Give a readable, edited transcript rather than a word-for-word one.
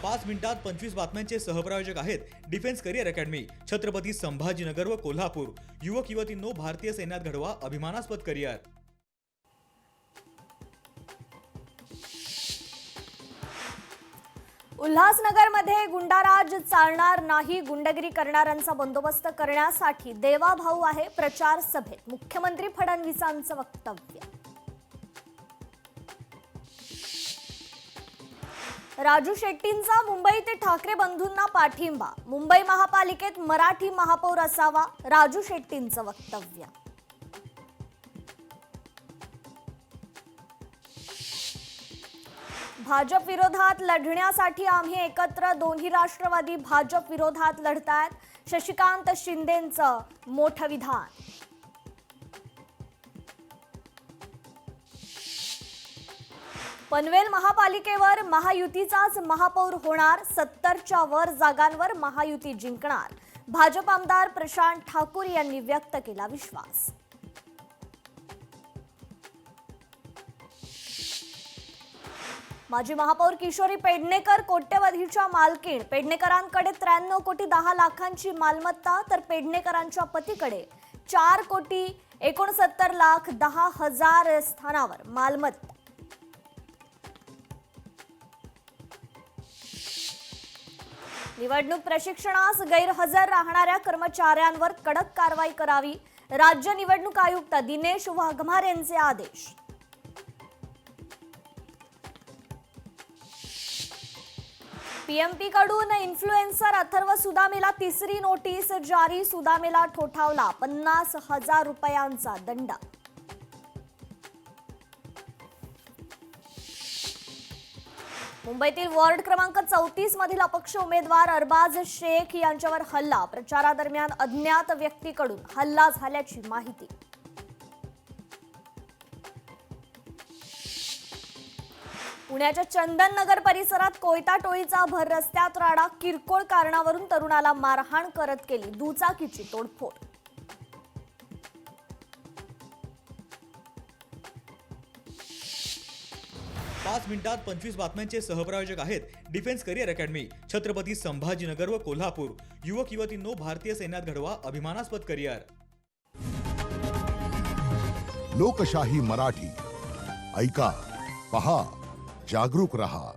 मिनिटात 25 बातम्यांचे सहप्रायोजक आहेत defence career academy, Chhatrapati Sambhajinagar व कोल्हापूर। युवक युवतींनो, भारतीय सैन्यात घडवा अभिमानास्पद करिअर। उल्हासनगरमध्ये गुंडाराज चालणार नाही, गुंडगिरी करणाऱ्यांचा बंदोबस्त करण्यासाठी देवाभाऊ आहे। प्रचार सभेत मुख्यमंत्री फडणवीसांचं वक्तव्य। राजू शेट्टींचा मुंबई ते ठाकरे बंधूंना पाठिंबा, मुंबई महापालिकेत मराठी महापौर असावा, राजू शेट्टींचं वक्तव्य। भाजप विरोधात लढण्यासाठी आम्ही एकत्र, दोन्ही राष्ट्रवादी भाजप विरोधात लढतायत, शशिकांत शिंदेंचं मोठं विधान। पनवेल महापालिकेवर महायुतीचाच महापौर होणार, 70च्या वर जागांवर महायुती जिंकणार, भाजप आमदार प्रशांत ठाकूर यांनी व्यक्त केला विश्वास। माजी महापौर किशोरी पेडणेकर कोट्यवधीच्या मालकीण, पेडणेकरांकडे 93 कोटी 10 लाखांची मालमत्ता, तर पेडणेकरांच्या पतीकडे 4 कोटी 69 लाख 10 हजार स्थानावर मालमत्ता। निवडणूक प्रशिक्षणास गैरहजर राहणाऱ्या कर्मचाऱ्यांवर कडक कारवाई करावी, राज्य निवडणूक आयुक्त दिनेश वाघमारेंचे आदेश। पीएमपी कडून इन्फ्लुएन्सर अथर्व सुदामेला तिसरी नोटीस जारी, सुदामेला ठोठावला 50,000 रुपयांचा दंड। मुंबईतील वॉर्ड क्रमांक 34 मधील अपक्ष उमेदवार अरबाज शेख यांच्यावर हल्ला, प्रचारादरम्यान अज्ञात व्यक्तीकडून हल्ला झाल्याची माहिती। पुण्याच्या चंदननगर परिसरात कोयता टोळीचा भर रस्त्यात राडा, किरकोळ कारणावरून तरुणाला मारहाण करत केली दुचाकीची तोडफोड। पाच मिनिटात 25 बातम्यांचे सहप्रायोजक आहेत defence career academy, Chhatrapati Sambhajinagar व कोल्हापूर। युवक युवतींनो, भारतीय सैन्यात घडवा अभिमानास्पद करिअर। लोकशाही मराठी ऐका, पहा, जागरूक रहा।